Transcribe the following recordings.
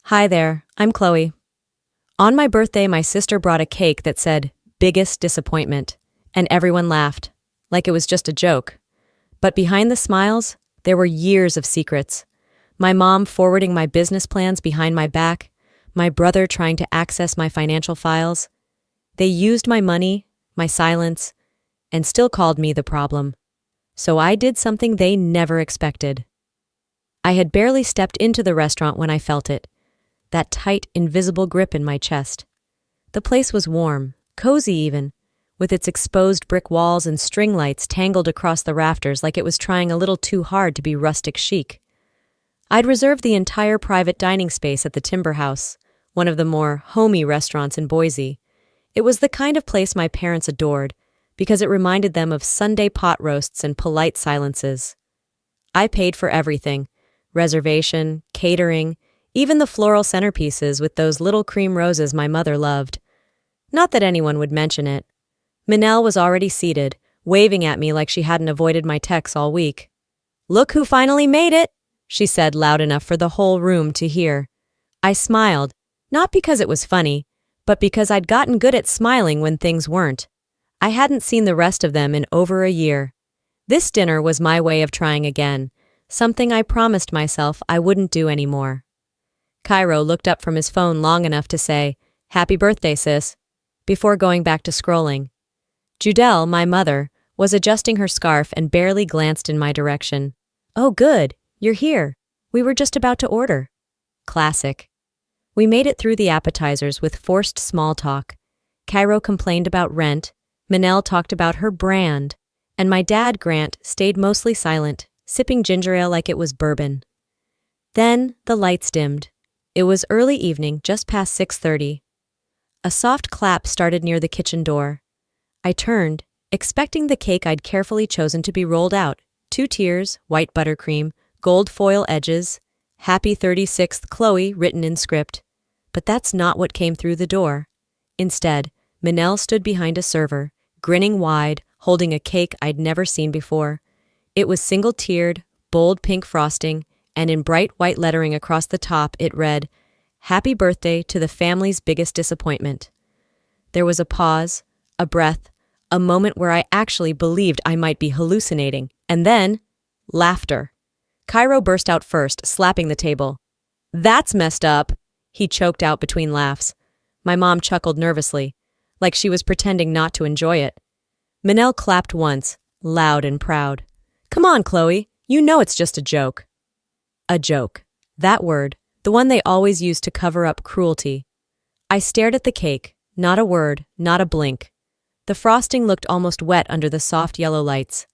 Hi there, I'm Chloe. On my birthday, my sister brought a cake that said, "Biggest disappointment," and everyone laughed, like it was just a joke. But behind the smiles, there were years of secrets. My mom forwarding my business plans behind my back, my brother trying to access my financial files. They used my money, my silence, and still called me the problem. So I did something they never expected. I had barely stepped into the restaurant when I felt it. That tight, invisible grip in my chest. The place was warm, cozy even, with its exposed brick walls and string lights tangled across the rafters like it was trying a little too hard to be rustic chic. I'd reserved the entire private dining space at the Timber House, one of the more homey restaurants in Boise. It was the kind of place my parents adored, because it reminded them of Sunday pot roasts and polite silences. I paid for everything: reservation, catering, even the floral centerpieces with those little cream roses my mother loved. Not that anyone would mention it. Minelle was already seated, waving at me like she hadn't avoided my texts all week. "Look who finally made it," she said loud enough for the whole room to hear. I smiled, not because it was funny, but because I'd gotten good at smiling when things weren't. I hadn't seen the rest of them in over a year. This dinner was my way of trying again, something I promised myself I wouldn't do anymore. Cairo looked up from his phone long enough to say, "Happy birthday, sis," before going back to scrolling. Judelle, my mother, was adjusting her scarf and barely glanced in my direction. "Oh, good, you're here. We were just about to order." Classic. We made it through the appetizers with forced small talk. Cairo complained about rent, Minelle talked about her brand, and my dad, Grant, stayed mostly silent, sipping ginger ale like it was bourbon. Then the lights dimmed. It was early evening, just past 6:30. A soft clap started near the kitchen door. I turned, expecting the cake I'd carefully chosen to be rolled out: 2 tiers, white buttercream, gold foil edges, "Happy 36th Chloe" written in script. But that's not what came through the door. Instead, Minelle stood behind a server, grinning wide, holding a cake I'd never seen before. It was single-tiered, bold pink frosting, and in bright white lettering across the top it read, "Happy birthday to the family's biggest disappointment." There was a pause, a breath, a moment where I actually believed I might be hallucinating, and then laughter. Cairo burst out first, slapping the table. "That's messed up," he choked out between laughs. My mom chuckled nervously, like she was pretending not to enjoy it. Minelle clapped once, loud and proud. "Come on, Chloe, you know it's just a joke." A joke. That word, the one they always use to cover up cruelty. I stared at the cake, not a word, not a blink. The frosting looked almost wet under the soft yellow lights.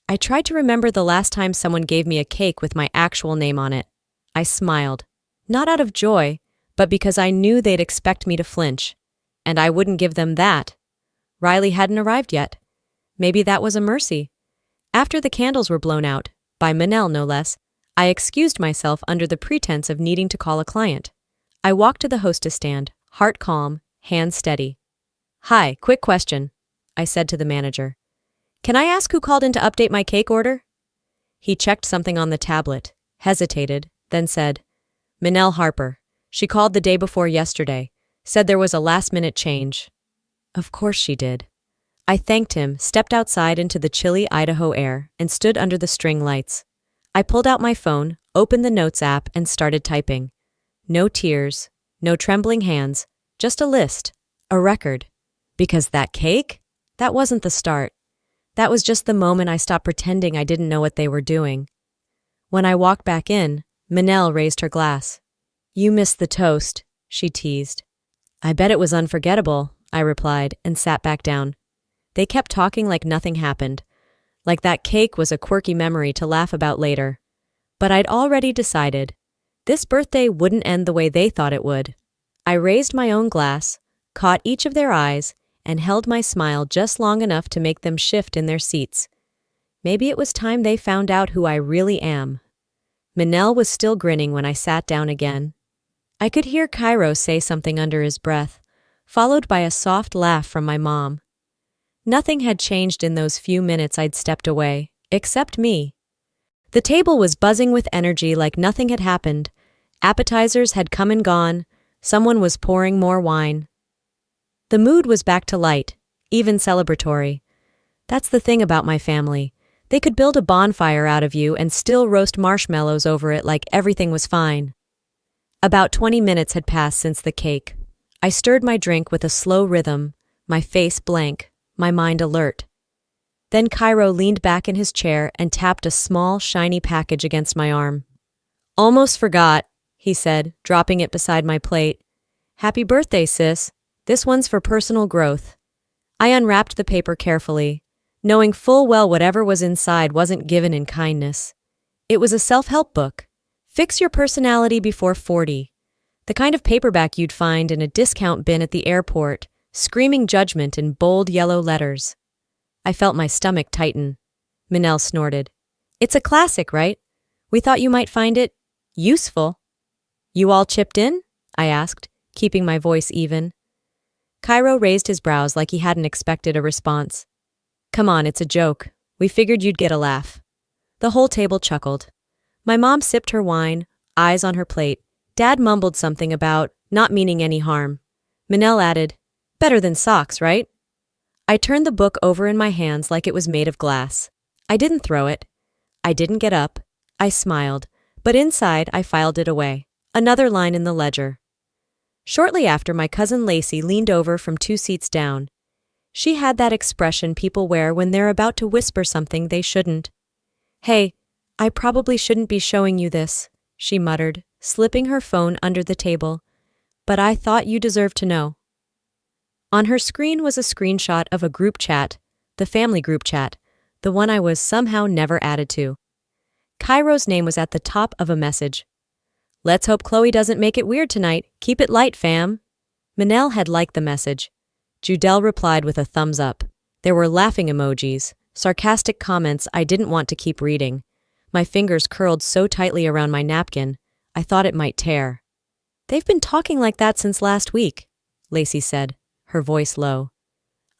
I tried to remember the last time someone gave me a cake with my actual name on it. I smiled, not out of joy, but because I knew they'd expect me to flinch. And I wouldn't give them that. Riley hadn't arrived yet. Maybe that was a mercy. After the candles were blown out, by Minelle no less, I excused myself under the pretense of needing to call a client. I walked to the hostess stand, heart calm, hands steady. "Hi, quick question," I said to the manager. "Can I ask who called in to update my cake order?" He checked something on the tablet, hesitated, then said, "Minelle Harper. She called the day before yesterday, said there was a last-minute change." Of course she did. I thanked him, stepped outside into the chilly Idaho air, and stood under the string lights. I pulled out my phone, opened the Notes app, and started typing. No tears, no trembling hands, just a list, a record. Because that cake? That wasn't the start. That was just the moment I stopped pretending I didn't know what they were doing. When I walked back in, Minelle raised her glass. "You missed the toast," she teased. "I bet it was unforgettable," I replied, and sat back down. They kept talking like nothing happened, like that cake was a quirky memory to laugh about later. But I'd already decided. This birthday wouldn't end the way they thought it would. I raised my own glass, caught each of their eyes, and held my smile just long enough to make them shift in their seats. Maybe it was time they found out who I really am. Minelle was still grinning when I sat down again. I could hear Cairo say something under his breath, followed by a soft laugh from my mom. Nothing had changed in those few minutes I'd stepped away, except me. The table was buzzing with energy like nothing had happened. Appetizers had come and gone. Someone was pouring more wine. The mood was back to light, even celebratory. That's the thing about my family. They could build a bonfire out of you and still roast marshmallows over it like everything was fine. About 20 minutes had passed since the cake. I stirred my drink with a slow rhythm, my face blank, my mind alert. Then Cairo leaned back in his chair and tapped a small, shiny package against my arm. "Almost forgot," he said, dropping it beside my plate. "Happy birthday, sis. This one's for personal growth." I unwrapped the paper carefully, knowing full well whatever was inside wasn't given in kindness. It was a self-help book. Fix your personality before 40. The kind of paperback you'd find in a discount bin at the airport, screaming judgment in bold yellow letters. I felt my stomach tighten. Manel snorted. "It's a classic, right? We thought you might find it useful." "You all chipped in?" I asked, keeping my voice even. Cairo raised his brows like he hadn't expected a response. "Come on, it's a joke. We figured you'd get a laugh." The whole table chuckled. My mom sipped her wine, eyes on her plate. Dad mumbled something about not meaning any harm. Manel added, "Better than socks, right?" I turned the book over in my hands like it was made of glass. I didn't throw it. I didn't get up. I smiled, but inside I filed it away. Another line in the ledger. Shortly after, my cousin Lacey leaned over from 2 seats down. She had that expression people wear when they're about to whisper something they shouldn't. "Hey, I probably shouldn't be showing you this," she muttered, slipping her phone under the table. "But I thought you deserved to know." On her screen was a screenshot of a group chat, the family group chat, the one I was somehow never added to. Cairo's name was at the top of a message. "Let's hope Chloe doesn't make it weird tonight. Keep it light, fam." Manel had liked the message. Judel replied with a thumbs up. There were laughing emojis, sarcastic comments I didn't want to keep reading. My fingers curled so tightly around my napkin, I thought it might tear. "They've been talking like that since last week," Lacey said, her voice low.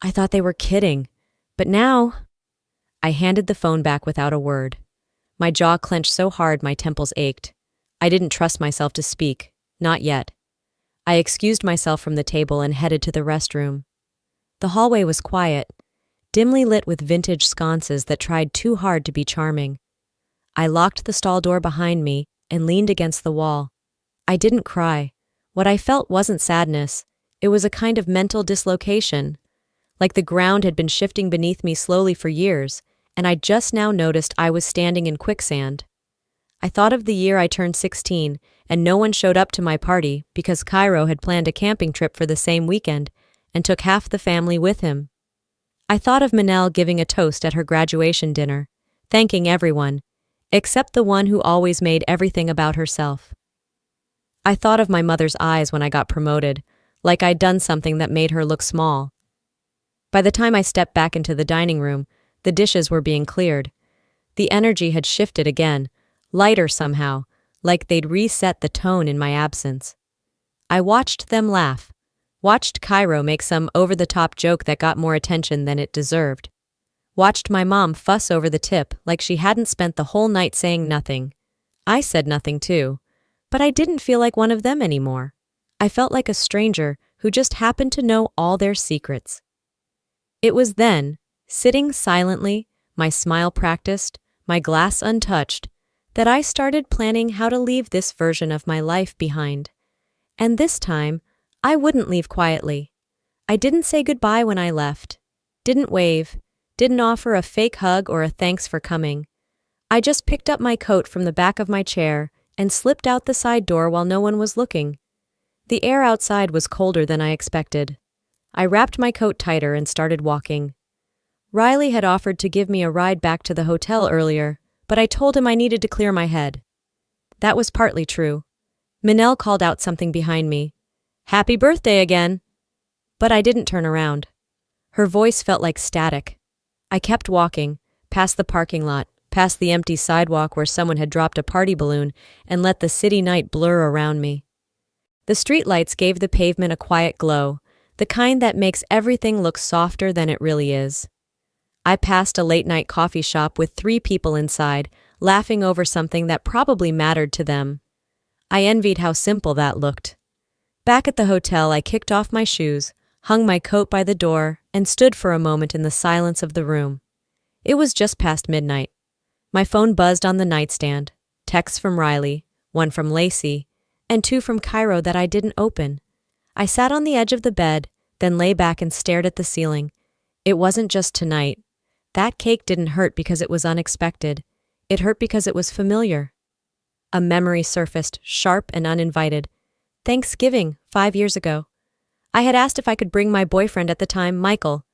"I thought they were kidding, but now—" I handed the phone back without a word. My jaw clenched so hard my temples ached. I didn't trust myself to speak, not yet. I excused myself from the table and headed to the restroom. The hallway was quiet, dimly lit with vintage sconces that tried too hard to be charming. I locked the stall door behind me and leaned against the wall. I didn't cry. What I felt wasn't sadness. It was a kind of mental dislocation, like the ground had been shifting beneath me slowly for years, and I just now noticed I was standing in quicksand. I thought of the year I turned 16, and no one showed up to my party because Cairo had planned a camping trip for the same weekend and took half the family with him. I thought of Manel giving a toast at her graduation dinner, thanking everyone, except the one who always made everything about herself. I thought of my mother's eyes when I got promoted, like I'd done something that made her look small. By the time I stepped back into the dining room, the dishes were being cleared. The energy had shifted again, lighter somehow, like they'd reset the tone in my absence. I watched them laugh, watched Cairo make some over-the-top joke that got more attention than it deserved. Watched my mom fuss over the tip like she hadn't spent the whole night saying nothing. I said nothing too, but I didn't feel like one of them anymore. I felt like a stranger who just happened to know all their secrets. It was then, sitting silently, my smile practiced, my glass untouched, that I started planning how to leave this version of my life behind. And this time, I wouldn't leave quietly. I didn't say goodbye when I left, didn't wave, didn't offer a fake hug or a thanks for coming. I just picked up my coat from the back of my chair and slipped out the side door while no one was looking. The air outside was colder than I expected. I wrapped my coat tighter and started walking. Riley had offered to give me a ride back to the hotel earlier, but I told him I needed to clear my head. That was partly true. Manel called out something behind me. "Happy birthday again!" But I didn't turn around. Her voice felt like static. I kept walking, past the parking lot, past the empty sidewalk where someone had dropped a party balloon, and let the city night blur around me. The streetlights gave the pavement a quiet glow, the kind that makes everything look softer than it really is. I passed a late-night coffee shop with 3 people inside, laughing over something that probably mattered to them. I envied how simple that looked. Back at the hotel, I kicked off my shoes, hung my coat by the door, and stood for a moment in the silence of the room. It was just past midnight. My phone buzzed on the nightstand. Texts from Riley, one from Lacey, and two from Cairo that I didn't open. I sat on the edge of the bed, then lay back and stared at the ceiling. It wasn't just tonight. That cake didn't hurt because it was unexpected. It hurt because it was familiar. A memory surfaced, sharp and uninvited. Thanksgiving, 5 years ago. I had asked if I could bring my boyfriend at the time, Michael.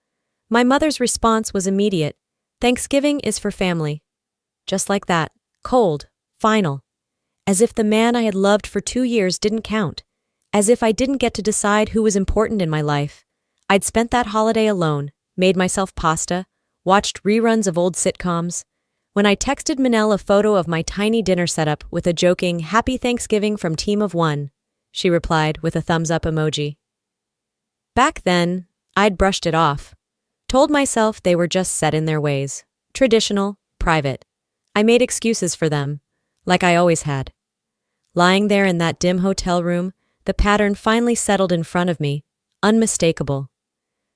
My mother's response was immediate. Thanksgiving is for family. Just like that. Cold. Final. As if the man I had loved for 2 years didn't count. As if I didn't get to decide who was important in my life. I'd spent that holiday alone, made myself pasta, watched reruns of old sitcoms. When I texted Manel a photo of my tiny dinner setup with a joking "Happy Thanksgiving from Team of One," she replied with a thumbs-up emoji. Back then, I'd brushed it off. Told myself they were just set in their ways. Traditional, private. I made excuses for them, like I always had. Lying there in that dim hotel room, the pattern finally settled in front of me, unmistakable.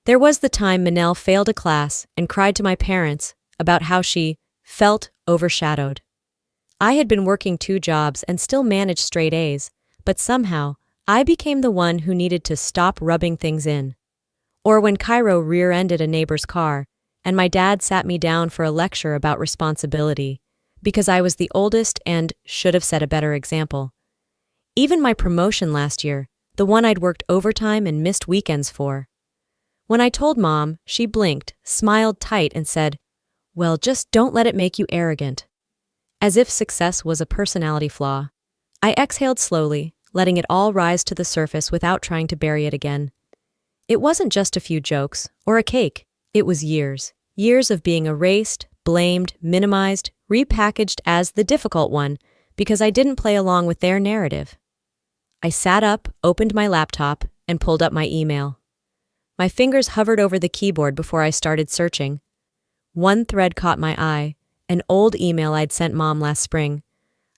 There was the time Manel failed a class and cried to my parents about how she felt overshadowed. I had been working 2 jobs and still managed straight A's, but somehow I became the one who needed to stop rubbing things in. Or when Cairo rear-ended a neighbor's car, and my dad sat me down for a lecture about responsibility, because I was the oldest and should have set a better example. Even my promotion last year, the one I'd worked overtime and missed weekends for. When I told Mom, she blinked, smiled tight, and said, "Well, just don't let it make you arrogant." As if success was a personality flaw. I exhaled slowly, letting it all rise to the surface without trying to bury it again. It wasn't just a few jokes, or a cake. It was years. Years of being erased, blamed, minimized, repackaged as the difficult one, because I didn't play along with their narrative. I sat up, opened my laptop, and pulled up my email. My fingers hovered over the keyboard before I started searching. One thread caught my eye, an old email I'd sent Mom last spring.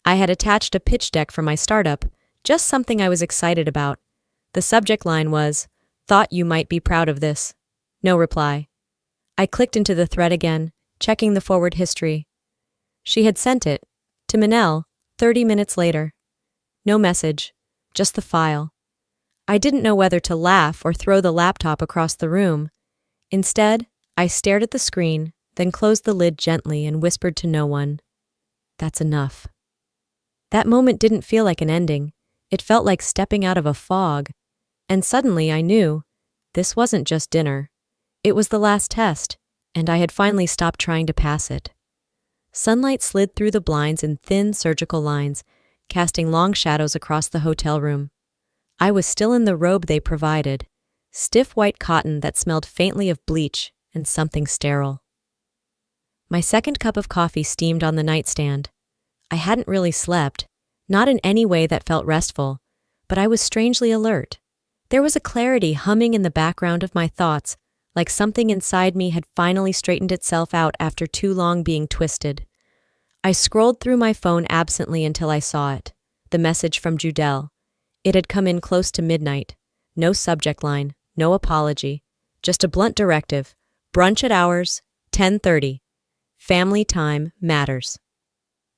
I had attached a pitch deck for my startup, just something I was excited about. The subject line was, "Thought you might be proud of this." No reply. I clicked into the thread again, checking the forward history. She had sent it, to Manel, 30 minutes later. No message, just the file. I didn't know whether to laugh or throw the laptop across the room. Instead, I stared at the screen, then closed the lid gently and whispered to no one, "That's enough." That moment didn't feel like an ending. It felt like stepping out of a fog. And suddenly I knew, this wasn't just dinner. It was the last test, and I had finally stopped trying to pass it. Sunlight slid through the blinds in thin surgical lines, casting long shadows across the hotel room. I was still in the robe they provided, stiff white cotton that smelled faintly of bleach and something sterile. My second cup of coffee steamed on the nightstand. I hadn't really slept, not in any way that felt restful, but I was strangely alert. There was a clarity humming in the background of my thoughts, like something inside me had finally straightened itself out after too long being twisted. I scrolled through my phone absently until I saw it, the message from Judelle. It had come in close to midnight. No subject line, no apology, just a blunt directive. Brunch at hours, 10:30. Family time matters.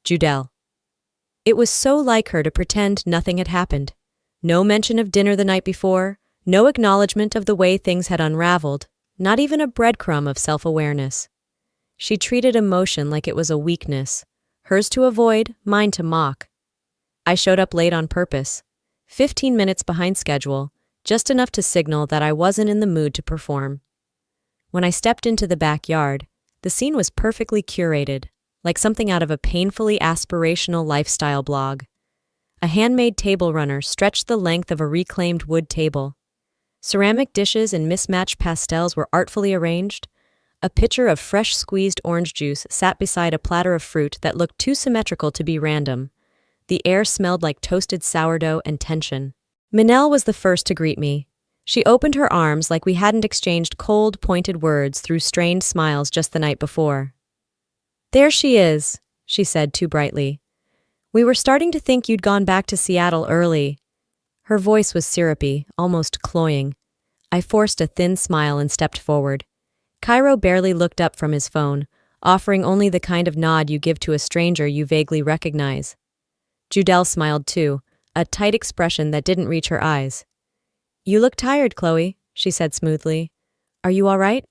Judelle. It was so like her to pretend nothing had happened. No mention of dinner the night before, no acknowledgement of the way things had unraveled, not even a breadcrumb of self-awareness. She treated emotion like it was a weakness, hers to avoid, mine to mock. I showed up late on purpose, 15 minutes behind schedule, just enough to signal that I wasn't in the mood to perform. When I stepped into the backyard, the scene was perfectly curated, like something out of a painfully aspirational lifestyle blog. A handmade table runner stretched the length of a reclaimed wood table. Ceramic dishes and mismatched pastels were artfully arranged. A pitcher of fresh squeezed orange juice sat beside a platter of fruit that looked too symmetrical to be random. The air smelled like toasted sourdough and tension. Manel was the first to greet me. She opened her arms like we hadn't exchanged cold, pointed words through strained smiles just the night before. "There she is," she said too brightly. We were starting to think you'd gone back to Seattle early. Her voice was syrupy, almost cloying. I forced a thin smile and stepped forward. Cairo barely looked up from his phone, offering only the kind of nod you give to a stranger you vaguely recognize. Judelle smiled too, a tight expression that didn't reach her eyes. "You look tired, Chloe," she said smoothly. "Are you all right?"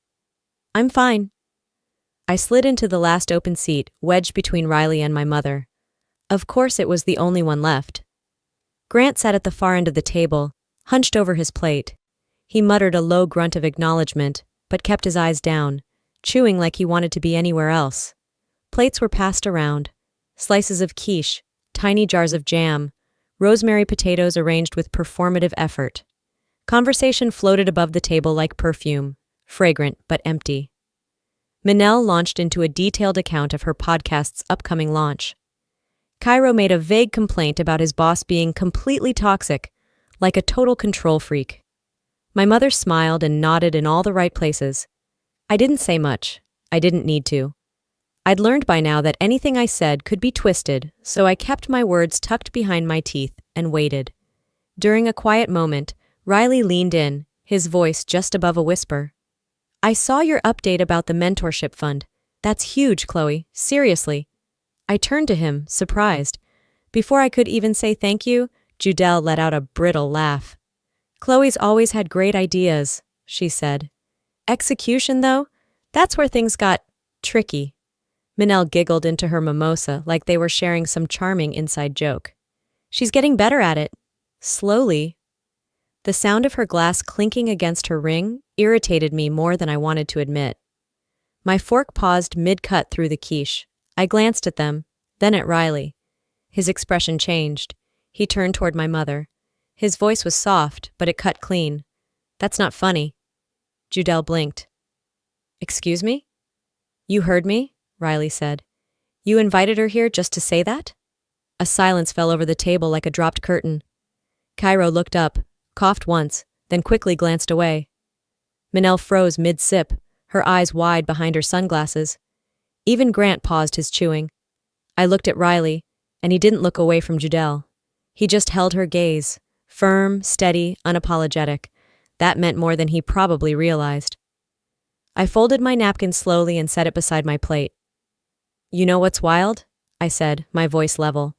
"I'm fine." I slid into the last open seat, wedged between Riley and my mother. Of course it was the only one left. Grant sat at the far end of the table, hunched over his plate. He muttered a low grunt of acknowledgement, but kept his eyes down, chewing like he wanted to be anywhere else. Plates were passed around. Slices of quiche, tiny jars of jam, rosemary potatoes arranged with performative effort. Conversation floated above the table like perfume, fragrant but empty. Manel launched into a detailed account of her podcast's upcoming launch. Cairo made a vague complaint about his boss being completely toxic, like a total control freak. My mother smiled and nodded in all the right places. I didn't say much. I didn't need to. I'd learned by now that anything I said could be twisted, so I kept my words tucked behind my teeth and waited. During a quiet moment, Riley leaned in, his voice just above a whisper. "I saw your update about the mentorship fund. That's huge, Chloe. Seriously." I turned to him, surprised. Before I could even say thank you, Judelle let out a brittle laugh. "Chloe's always had great ideas," she said. "Execution, though? That's where things got tricky." Manel giggled into her mimosa like they were sharing some charming inside joke. "She's getting better at it. Slowly." The sound of her glass clinking against her ring irritated me more than I wanted to admit. My fork paused mid-cut through the quiche. I glanced at them, then at Riley. His expression changed. He turned toward my mother. His voice was soft, but it cut clean. "That's not funny." Judelle blinked. "Excuse me?" "You heard me?" Riley said. "You invited her here just to say that?" A silence fell over the table like a dropped curtain. Cairo looked up, coughed once, then quickly glanced away. Manel froze mid-sip, her eyes wide behind her sunglasses. Even Grant paused his chewing. I looked at Riley, and he didn't look away from Judelle. He just held her gaze, firm, steady, unapologetic. That meant more than he probably realized. I folded my napkin slowly and set it beside my plate. "You know what's wild?" I said, my voice level.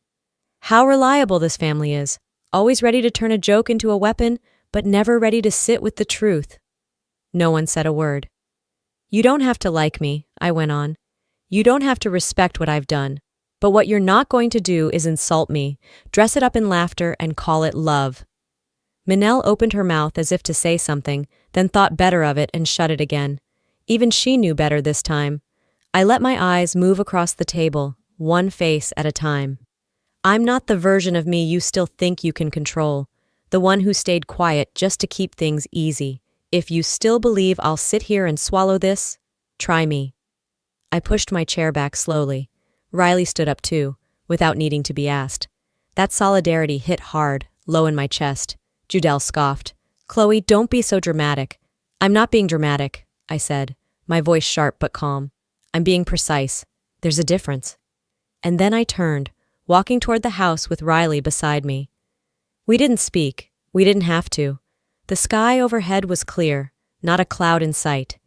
"How reliable this family is. Always ready to turn a joke into a weapon, but never ready to sit with the truth." No one said a word. "You don't have to like me," I went on. "You don't have to respect what I've done. But what you're not going to do is insult me, dress it up in laughter, and call it love." Manel opened her mouth as if to say something, then thought better of it and shut it again. Even she knew better this time. I let my eyes move across the table, one face at a time. I'm not the version of me you still think you can control, the one who stayed quiet just to keep things easy. If you still believe I'll sit here and swallow this, try me. I pushed my chair back slowly. Riley stood up too, without needing to be asked. That solidarity hit hard, low in my chest. Judelle scoffed. "Chloe, don't be so dramatic." "I'm not being dramatic," I said, my voice sharp but calm. "I'm being precise. There's a difference." And then I turned, walking toward the house with Riley beside me. We didn't speak. We didn't have to. The sky overhead was clear, not a cloud in sight.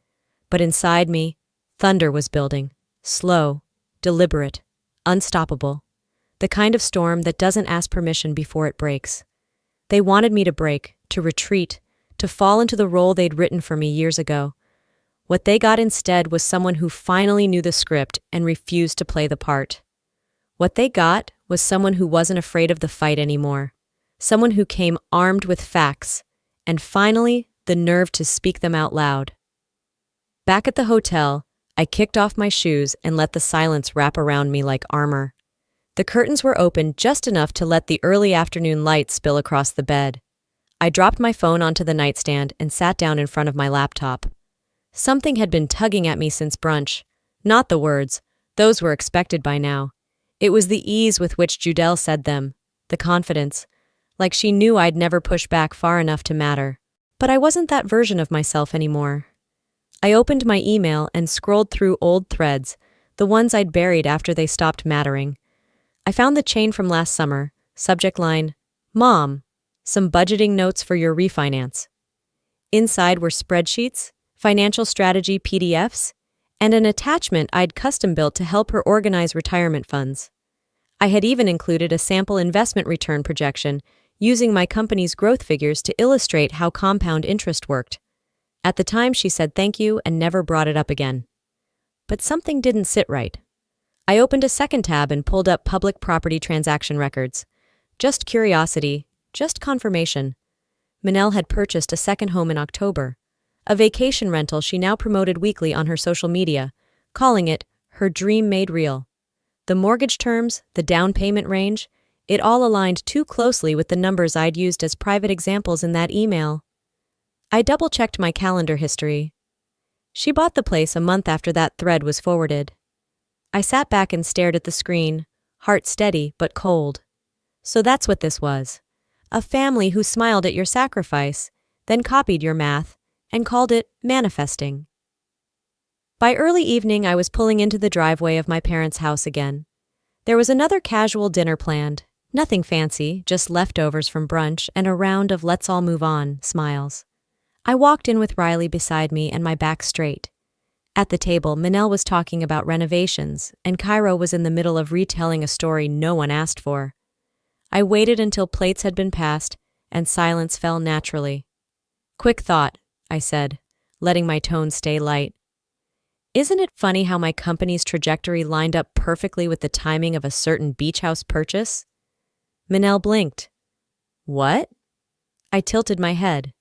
But inside me, thunder was building, slow, deliberate, unstoppable. The kind of storm that doesn't ask permission before it breaks. They wanted me to break, to retreat, to fall into the role they'd written for me years ago. What they got instead was someone who finally knew the script and refused to play the part. What they got was someone who wasn't afraid of the fight anymore. Someone who came armed with facts, and finally, the nerve to speak them out loud. Back at the hotel, I kicked off my shoes and let the silence wrap around me like armor. The curtains were open just enough to let the early afternoon light spill across the bed. I dropped my phone onto the nightstand and sat down in front of my laptop. Something had been tugging at me since brunch. Not the words. Those were expected by now. It was the ease with which Judelle said them, the confidence, like she knew I'd never push back far enough to matter. But I wasn't that version of myself anymore. I opened my email and scrolled through old threads, the ones I'd buried after they stopped mattering. I found the chain from last summer. Subject line, Mom, some budgeting notes for your refinance. Inside were spreadsheets, financial strategy PDFs, and an attachment I'd custom built to help her organize retirement funds. I had even included a sample investment return projection using my company's growth figures to illustrate how compound interest worked. At the time, she said thank you and never brought it up again. But something didn't sit right. I opened a second tab and pulled up public property transaction records. Just curiosity, just confirmation. Manel had purchased a second home in October, a vacation rental she now promoted weekly on her social media, calling it her dream made real. The mortgage terms, the down payment range, it all aligned too closely with the numbers I'd used as private examples in that email. I double-checked my calendar history. She bought the place a month after that thread was forwarded. I sat back and stared at the screen, heart steady but cold. So that's what this was. A family who smiled at your sacrifice, then copied your math, and called it manifesting. By early evening, I was pulling into the driveway of my parents' house again. There was another casual dinner planned, nothing fancy, just leftovers from brunch and a round of let's all move on smiles. I walked in with Riley beside me and my back straight. At the table, Manel was talking about renovations, and Cairo was in the middle of retelling a story no one asked for. I waited until plates had been passed, and silence fell naturally. Quick thought, I said, letting my tone stay light. Isn't it funny how my company's trajectory lined up perfectly with the timing of a certain beach house purchase? Manel blinked. What? I tilted my head.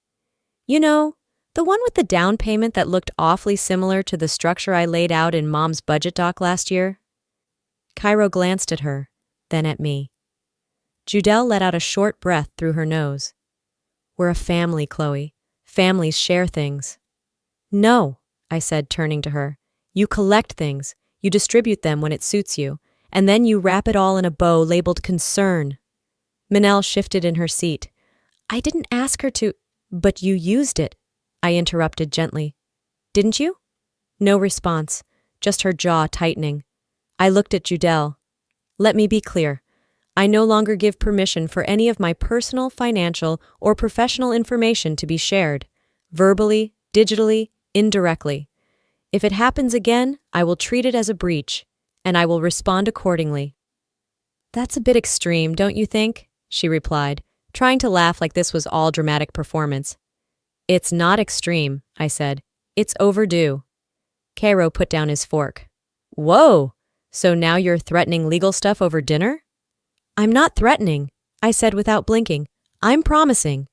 You know, the one with the down payment that looked awfully similar to the structure I laid out in Mom's budget doc last year? Cairo glanced at her, then at me. Judelle let out a short breath through her nose. We're a family, Chloe. Families share things. No, I said, turning to her. You collect things, you distribute them when it suits you, and then you wrap it all in a bow labeled concern. Manel shifted in her seat. I didn't ask her to, but you used it, I interrupted gently. Didn't you? No response, just her jaw tightening. I looked at Judelle. Let me be clear. I no longer give permission for any of my personal, financial, or professional information to be shared, verbally, digitally, indirectly. If it happens again, I will treat it as a breach, and I will respond accordingly. That's a bit extreme, don't you think? She replied, trying to laugh like this was all dramatic performance. It's not extreme, I said. It's overdue. Cairo put down his fork. Whoa! So now you're threatening legal stuff over dinner? I'm not threatening, I said without blinking. I'm promising.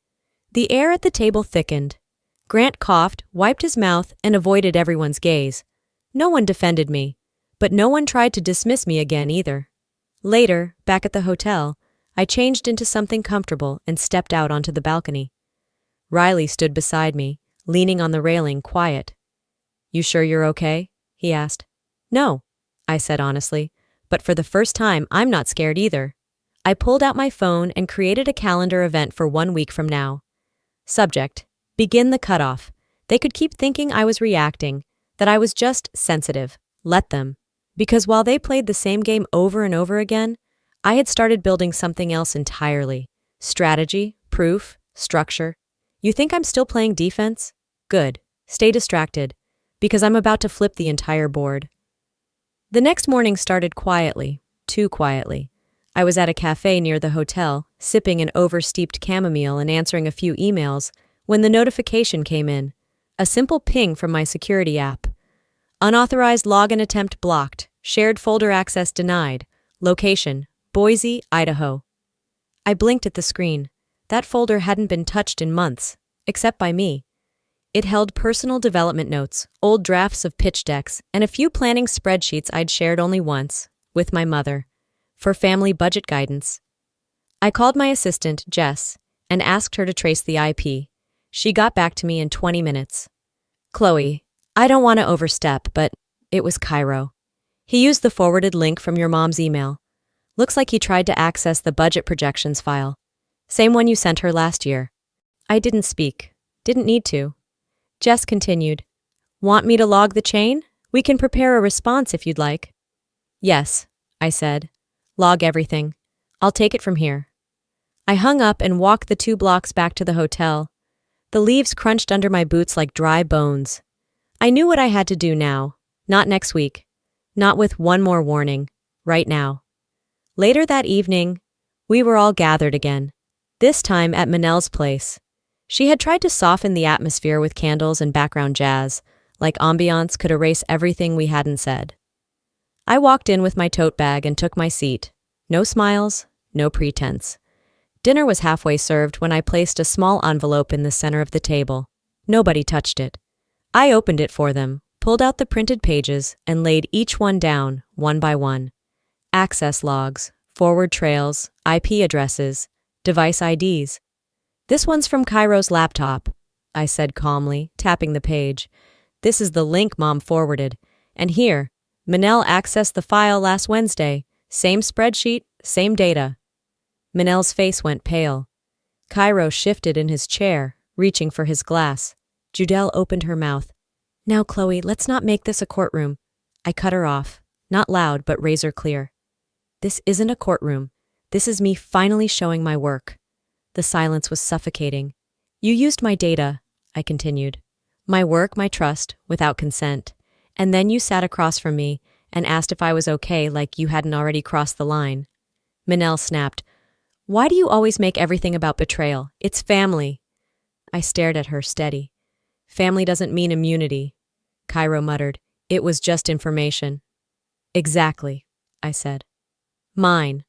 The air at the table thickened. Grant coughed, wiped his mouth, and avoided everyone's gaze. No one defended me, but no one tried to dismiss me again either. Later, back at the hotel, I changed into something comfortable and stepped out onto the balcony. Riley stood beside me, leaning on the railing, quiet. You sure you're okay? He asked. No, I said honestly, but for the first time, I'm not scared either. I pulled out my phone and created a calendar event for 1 week from now. Subject: begin the cutoff. They could keep thinking I was reacting, that I was just sensitive. Let them. Because while they played the same game over and over again, I had started building something else entirely. Strategy, proof, structure. You think I'm still playing defense? Good. Stay distracted, because I'm about to flip the entire board. The next morning started quietly, too quietly. I was at a cafe near the hotel, sipping an oversteeped chamomile and answering a few emails, when the notification came in. A simple ping from my security app. Unauthorized login attempt blocked. Shared folder access denied. Location: Boise, Idaho. I blinked at the screen. That folder hadn't been touched in months, except by me. It held personal development notes, old drafts of pitch decks, and a few planning spreadsheets I'd shared only once, with my mother, for family budget guidance. I called my assistant, Jess, and asked her to trace the IP. She got back to me in 20 minutes. Chloe, I don't want to overstep, but it was Cairo. He used the forwarded link from your mom's email. Looks like he tried to access the budget projections file. Same one you sent her last year. I didn't speak. Didn't need to. Jess continued. Want me to log the chain? We can prepare a response if you'd like. Yes, I said. Log everything. I'll take it from here. I hung up and walked the 2 blocks back to the hotel. The leaves crunched under my boots like dry bones. I knew what I had to do now. Not next week. Not with one more warning. Right now. Later that evening, we were all gathered again. This time at Manel's place. She had tried to soften the atmosphere with candles and background jazz, like ambiance could erase everything we hadn't said. I walked in with my tote bag and took my seat. No smiles, no pretense. Dinner was halfway served when I placed a small envelope in the center of the table. Nobody touched it. I opened it for them, pulled out the printed pages, and laid each one down, one by one. Access logs, forward trails, IP addresses, device IDs. This one's from Cairo's laptop, I said calmly, tapping the page. This is the link Mom forwarded. And here, Manel accessed the file last Wednesday. Same spreadsheet, same data. Manel's face went pale. Cairo shifted in his chair, reaching for his glass. Judelle opened her mouth. Now, Chloe, let's not make this a courtroom. I cut her off, not loud but razor clear. This isn't a courtroom. This is me finally showing my work. The silence was suffocating. You used my data, I continued. My work, my trust, without consent. And then you sat across from me and asked if I was okay like you hadn't already crossed the line. Manel snapped. Why do you always make everything about betrayal? It's family. I stared at her, steady. Family doesn't mean immunity. Cairo muttered. It was just information. Exactly, I said. Mine.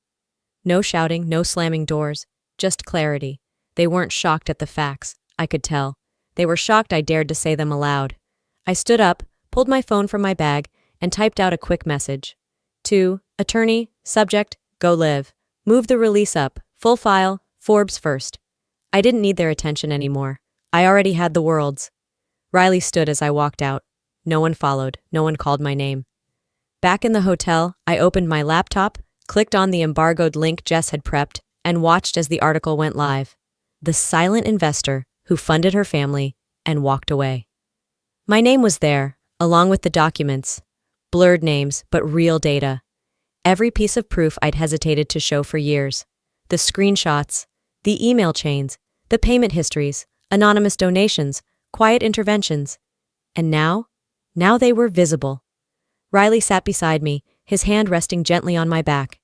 No shouting, no slamming doors, just clarity. They weren't shocked at the facts, I could tell. They were shocked I dared to say them aloud. I stood up, pulled my phone from my bag, and typed out a quick message. To attorney, subject, go live. Move the release up, full file, Forbes first. I didn't need their attention anymore. I already had the world's. Riley stood as I walked out. No one followed. No one called my name. Back in the hotel, I opened my laptop, clicked on the embargoed link Jess had prepped, and watched as the article went live. The silent investor who funded her family and walked away. My name was there, along with the documents. Blurred names, but real data. Every piece of proof I'd hesitated to show for years. The screenshots, the email chains, the payment histories, anonymous donations, quiet interventions. And now they were visible. Riley sat beside me, his hand resting gently on my back.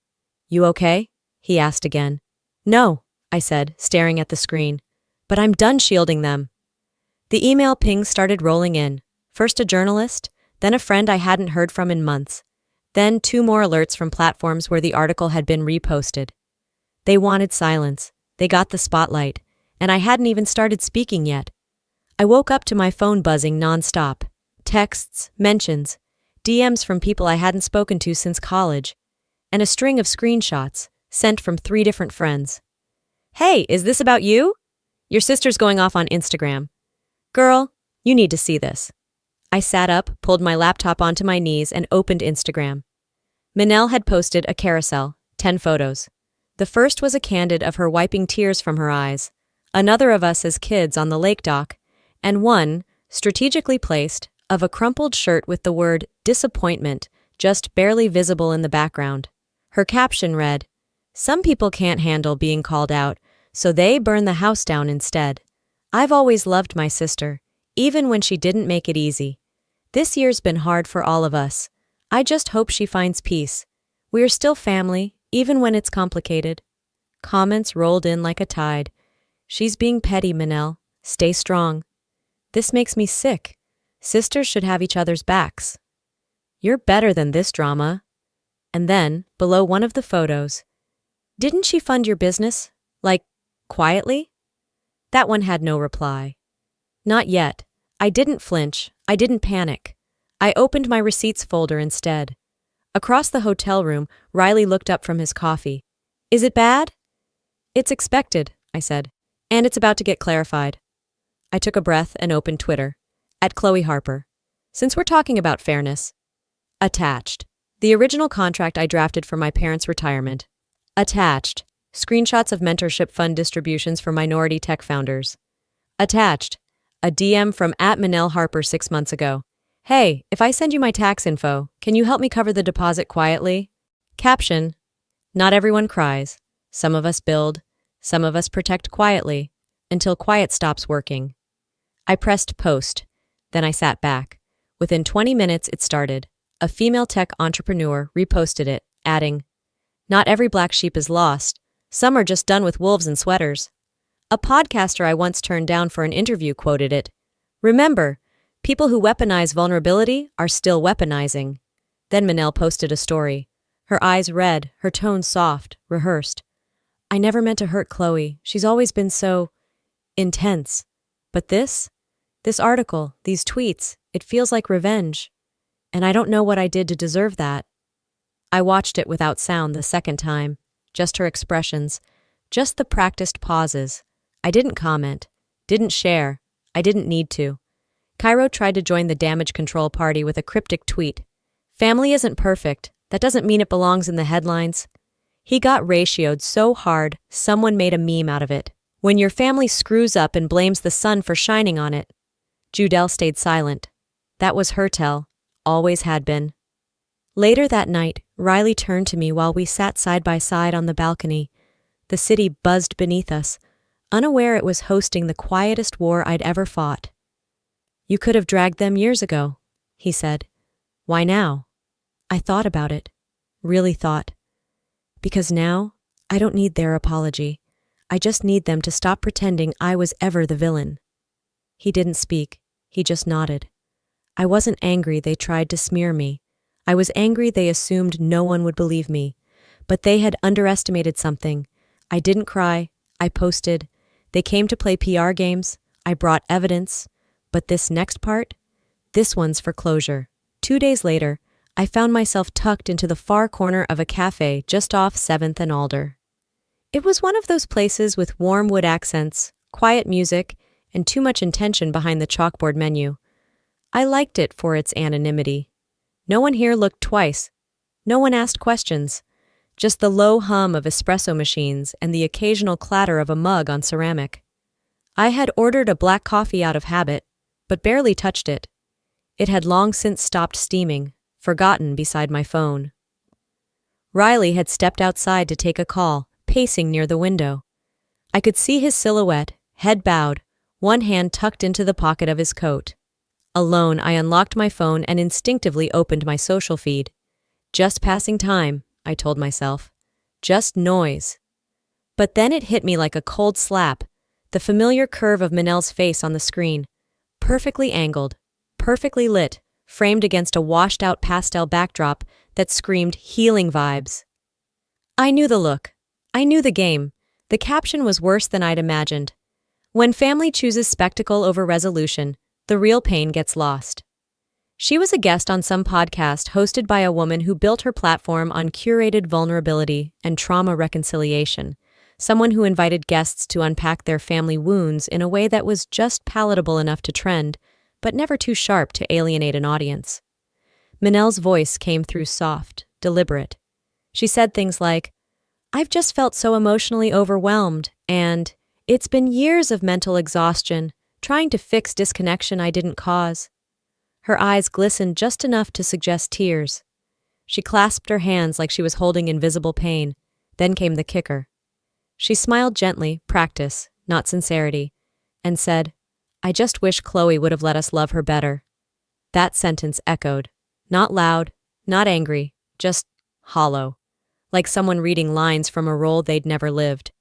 You okay? He asked again. No, I said, staring at the screen. But I'm done shielding them. The email pings started rolling in. First a journalist, then a friend I hadn't heard from in months. Then 2 more alerts from platforms where the article had been reposted. They wanted silence. They got the spotlight. And I hadn't even started speaking yet. I woke up to my phone buzzing nonstop. Texts, mentions, DMs from people I hadn't spoken to since college, and a string of screenshots sent from 3 different friends. Hey, is this about you? Your sister's going off on Instagram. Girl, you need to see this. I sat up, pulled my laptop onto my knees, and opened Instagram. Manel had posted a carousel, 10 photos. The first was a candid of her wiping tears from her eyes, another of us as kids on the lake dock, and one, strategically placed, of a crumpled shirt with the word disappointment just barely visible in the background. Her caption read, "Some people can't handle being called out, so they burn the house down instead. I've always loved my sister, even when she didn't make it easy. This year's been hard for all of us. I just hope she finds peace. We are still family, even when it's complicated." Comments rolled in like a tide. She's being petty, Manel. Stay strong. This makes me sick. Sisters should have each other's backs. You're better than this drama. And then, below one of the photos, didn't she fund your business? Like, quietly? That one had no reply. Not yet. I didn't flinch. I didn't panic. I opened my receipts folder instead. Across the hotel room, Riley looked up from his coffee. Is it bad? It's expected, I said. And it's about to get clarified. I took a breath and opened Twitter. At Chloe Harper. Since we're talking about fairness. Attached. The original contract I drafted for my parents' retirement. Attached. Screenshots of mentorship fund distributions for minority tech founders. Attached. A DM from @Manel Harper 6 months ago. Hey, if I send you my tax info, can you help me cover the deposit quietly? Caption. Not everyone cries. Some of us build, some of us protect quietly, until quiet stops working. I pressed post, then I sat back. Within 20 minutes it started. A female tech entrepreneur reposted it, adding, "Not every black sheep is lost. Some are just done with wolves in sweaters." A podcaster I once turned down for an interview quoted it. "Remember, people who weaponize vulnerability are still weaponizing." Then Manel posted a story. Her eyes red, her tone soft, rehearsed. "I never meant to hurt Chloe. She's always been so intense. But this article, these tweets, it feels like revenge. And I don't know what I did to deserve that." I watched it without sound the second time, just her expressions, just the practiced pauses. I didn't comment, didn't share, I didn't need to. Cairo tried to join the damage control party with a cryptic tweet. "Family isn't perfect. That doesn't mean it belongs in the headlines." He got ratioed so hard, someone made a meme out of it. When your family screws up and blames the sun for shining on it. Judelle stayed silent. That was her tell, always had been. Later that night, Riley turned to me while we sat side by side on the balcony. The city buzzed beneath us, unaware it was hosting the quietest war I'd ever fought. "You could have dragged them years ago," he said. "Why now?" I thought about it, really thought. Because now, I don't need their apology. I just need them to stop pretending I was ever the villain. He didn't speak, he just nodded. I wasn't angry they tried to smear me. I was angry they assumed no one would believe me. But they had underestimated something. I didn't cry, I posted. They came to play PR games, I brought evidence. But this next part? This one's for closure. 2 days later, I found myself tucked into the far corner of a cafe just off 7th and Alder. It was one of those places with warm wood accents, quiet music, and too much intention behind the chalkboard menu. I liked it for its anonymity. No one here looked twice. No one asked questions. Just the low hum of espresso machines and the occasional clatter of a mug on ceramic. I had ordered a black coffee out of habit, but barely touched it. It had long since stopped steaming, forgotten beside my phone. Riley had stepped outside to take a call, pacing near the window. I could see his silhouette, head bowed, one hand tucked into the pocket of his coat. Alone, I unlocked my phone and instinctively opened my social feed. Just passing time, I told myself. Just noise. But then it hit me like a cold slap, the familiar curve of Manel's face on the screen. Perfectly angled, perfectly lit, framed against a washed-out pastel backdrop that screamed healing vibes. I knew the look. I knew the game. The caption was worse than I'd imagined. When family chooses spectacle over resolution, the real pain gets lost. She was a guest on some podcast hosted by a woman who built her platform on curated vulnerability and trauma reconciliation, someone who invited guests to unpack their family wounds in a way that was just palatable enough to trend, but never too sharp to alienate an audience. Manel's voice came through soft, deliberate. She said things like, "I've just felt so emotionally overwhelmed, and it's been years of mental exhaustion, trying to fix disconnection I didn't cause." Her eyes glistened just enough to suggest tears. She clasped her hands like she was holding invisible pain. Then came the kicker. She smiled gently, practice, not sincerity, and said, "I just wish Chloe would have let us love her better." That sentence echoed, not loud, not angry, just hollow, like someone reading lines from a role they'd never lived.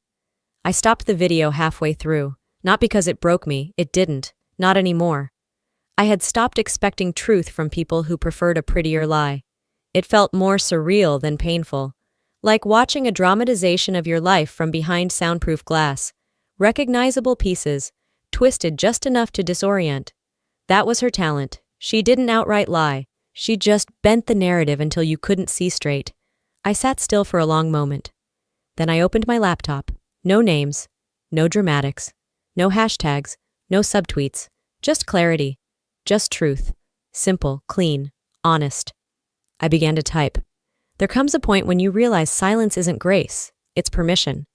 I stopped the video halfway through, not because it broke me, it didn't, not anymore. I had stopped expecting truth from people who preferred a prettier lie. It felt more surreal than painful, like watching a dramatization of your life from behind soundproof glass, recognizable pieces, twisted just enough to disorient. That was her talent. She didn't outright lie. She just bent the narrative until you couldn't see straight. I sat still for a long moment. Then I opened my laptop. No names, no dramatics, no hashtags, no subtweets, just clarity, just truth. Simple, clean, honest. I began to type. There comes a point when you realize silence isn't grace, it's permission.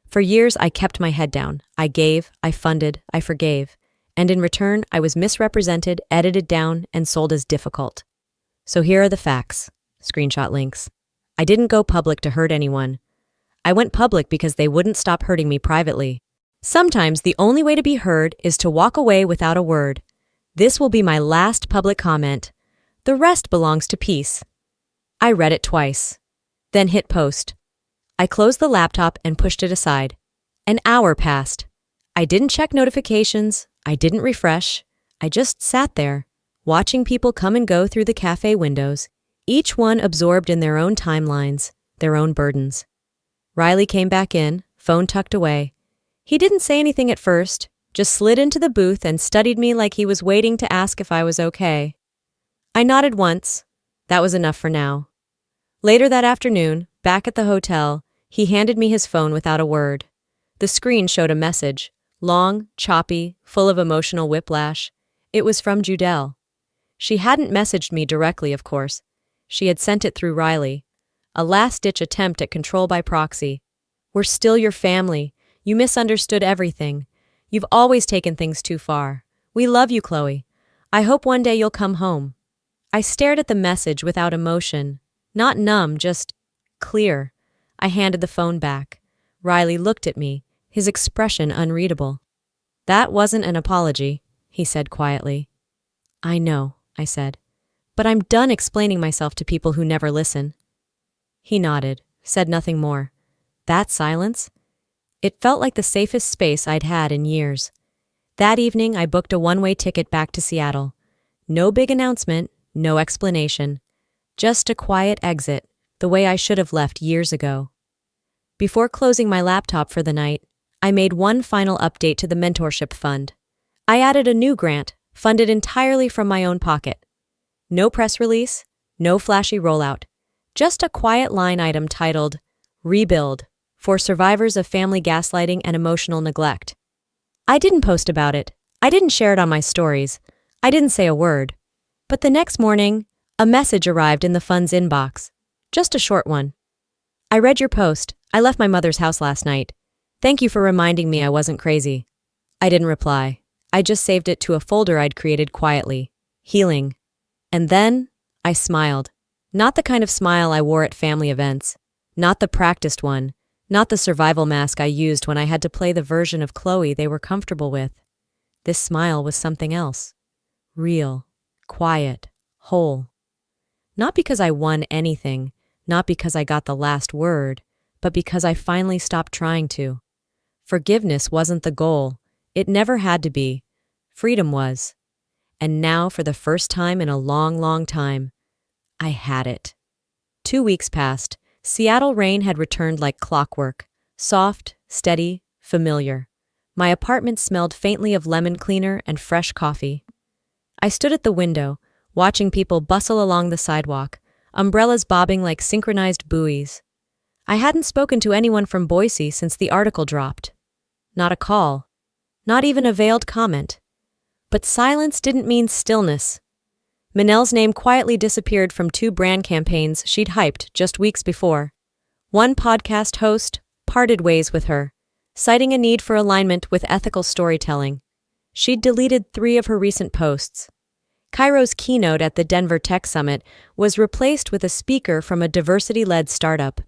For years, I kept my head down. I gave, I funded, I forgave. And in return, I was misrepresented, edited down, and sold as difficult. So here are the facts. Screenshot links. I didn't go public to hurt anyone. I went public because they wouldn't stop hurting me privately. Sometimes the only way to be heard is to walk away without a word. This will be my last public comment. The rest belongs to peace. I read it twice, then hit post. I closed the laptop and pushed it aside. An hour passed. I didn't check notifications. I didn't refresh. I just sat there, watching people come and go through the cafe windows, each one absorbed in their own timelines, their own burdens. Riley came back in, phone tucked away. He didn't say anything at first, just slid into the booth and studied me like he was waiting to ask if I was okay. I nodded once. That was enough for now. Later that afternoon, back at the hotel, he handed me his phone without a word. The screen showed a message, long, choppy, full of emotional whiplash. It was from Judelle. She hadn't messaged me directly, of course. She had sent it through Riley. A last-ditch attempt at control by proxy. We're still your family. You misunderstood everything. You've always taken things too far. We love you, Chloe. I hope one day you'll come home. I stared at the message without emotion. Not numb, just clear. I handed the phone back. Riley looked at me, his expression unreadable. That wasn't an apology, he said quietly. I know, I said. But I'm done explaining myself to people who never listen. He nodded, said nothing more. That silence? It felt like the safest space I'd had in years. That evening, I booked a one-way ticket back to Seattle. No big announcement, no explanation. Just a quiet exit, the way I should have left years ago. Before closing my laptop for the night, I made one final update to the mentorship fund. I added a new grant, funded entirely from my own pocket. No press release, no flashy rollout. Just a quiet line item titled, Rebuild, for survivors of family gaslighting and emotional neglect. I didn't post about it. I didn't share it on my stories. I didn't say a word. But the next morning, a message arrived in the fund's inbox. Just a short one. I read your post. I left my mother's house last night. Thank you for reminding me I wasn't crazy. I didn't reply. I just saved it to a folder I'd created quietly. Healing. And then, I smiled. Not the kind of smile I wore at family events. Not the practiced one. Not the survival mask I used when I had to play the version of Chloe they were comfortable with. This smile was something else. Real. Quiet. Whole. Not because I won anything, not because I got the last word, but because I finally stopped trying to. Forgiveness wasn't the goal. It never had to be. Freedom was. And now, for the first time in a long, long time, I had it. 2 weeks passed. Seattle rain had returned like clockwork. Soft, steady, familiar. My apartment smelled faintly of lemon cleaner and fresh coffee. I stood at the window, watching people bustle along the sidewalk, umbrellas bobbing like synchronized buoys. I hadn't spoken to anyone from Boise since the article dropped. Not a call. Not even a veiled comment. But silence didn't mean stillness. Manel's name quietly disappeared from 2 brand campaigns she'd hyped just weeks before. One podcast host parted ways with her, citing a need for alignment with ethical storytelling. She'd deleted 3 of her recent posts. Cairo's keynote at the Denver Tech Summit was replaced with a speaker from a diversity-led startup.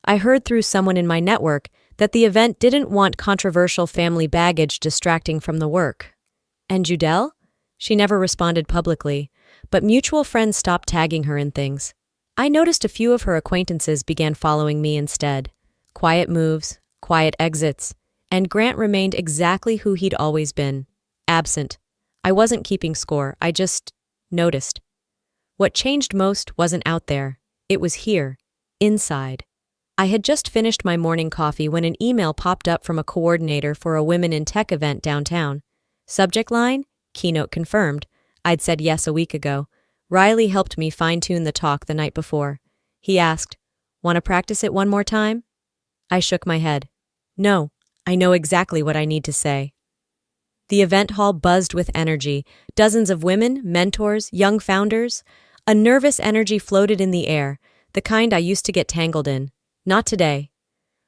I heard through someone in my network that the event didn't want controversial family baggage distracting from the work. And Judelle? She never responded publicly, but mutual friends stopped tagging her in things. I noticed a few of her acquaintances began following me instead. Quiet moves, quiet exits, and Grant remained exactly who he'd always been. Absent. I wasn't keeping score, I just noticed. What changed most wasn't out there. It was here, inside. I had just finished my morning coffee when an email popped up from a coordinator for a Women in Tech event downtown. Subject line, keynote confirmed. I'd said yes a week ago. Riley helped me fine-tune the talk the night before. He asked, "Want to practice it one more time?" I shook my head. No, I know exactly what I need to say. The event hall buzzed with energy. Dozens of women, mentors, young founders. A nervous energy floated in the air, the kind I used to get tangled in. Not today.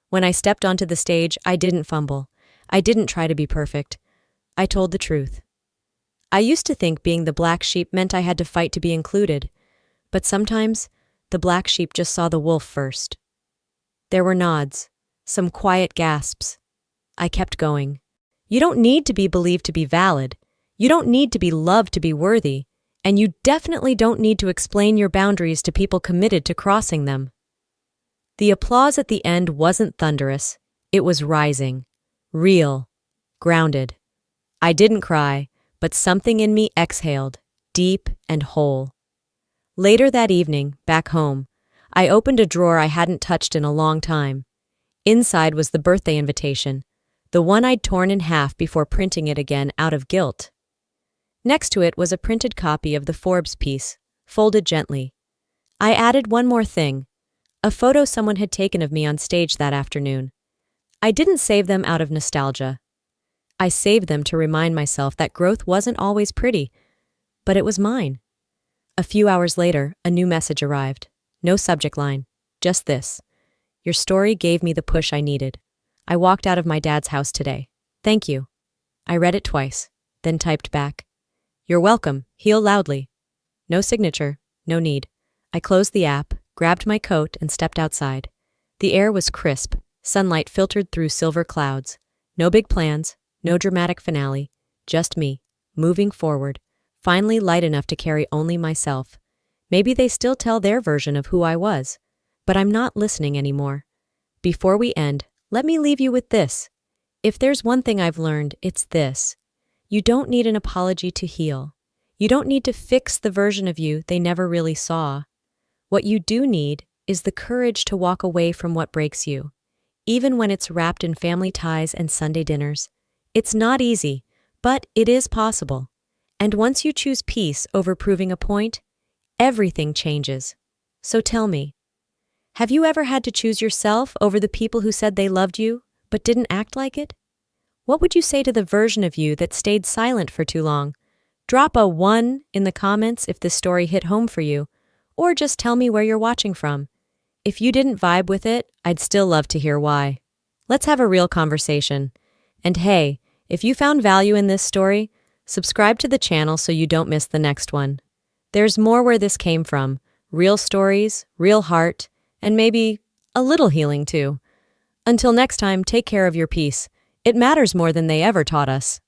When I stepped onto the stage, I didn't fumble. I didn't try to be perfect. I told the truth. I used to think being the black sheep meant I had to fight to be included, but sometimes the black sheep just saw the wolf first. There were nods, some quiet gasps. I kept going. You don't need to be believed to be valid. You don't need to be loved to be worthy. And you definitely don't need to explain your boundaries to people committed to crossing them. The applause at the end wasn't thunderous. It was rising, real, grounded. I didn't cry, but something in me exhaled, deep and whole. Later that evening, back home, I opened a drawer I hadn't touched in a long time. Inside was the birthday invitation, the one I'd torn in half before printing it again out of guilt. Next to it was a printed copy of the Forbes piece, folded gently. I added one more thing, a photo someone had taken of me on stage that afternoon. I didn't save them out of nostalgia. I saved them to remind myself that growth wasn't always pretty, but it was mine. A few hours later, a new message arrived. No subject line, just this. Your story gave me the push I needed. I walked out of my dad's house today. Thank you. I read it twice, then typed back. You're welcome, heal loudly. No signature, no need. I closed the app, grabbed my coat, and stepped outside. The air was crisp, sunlight filtered through silver clouds. No big plans, no dramatic finale, just me, moving forward, finally light enough to carry only myself. Maybe they still tell their version of who I was, but I'm not listening anymore. Before we end, let me leave you with this. If there's one thing I've learned, it's this. You don't need an apology to heal. You don't need to fix the version of you they never really saw. What you do need is the courage to walk away from what breaks you, even when it's wrapped in family ties and Sunday dinners. It's not easy, but it is possible. And once you choose peace over proving a point, everything changes. So tell me, have you ever had to choose yourself over the people who said they loved you, but didn't act like it? What would you say to the version of you that stayed silent for too long? Drop a 1 in the comments if this story hit home for you, or just tell me where you're watching from. If you didn't vibe with it, I'd still love to hear why. Let's have a real conversation. And hey, if you found value in this story, subscribe to the channel so you don't miss the next one. There's more where this came from, real stories, real heart, and maybe a little healing too. Until next time, take care of your peace. It matters more than they ever taught us.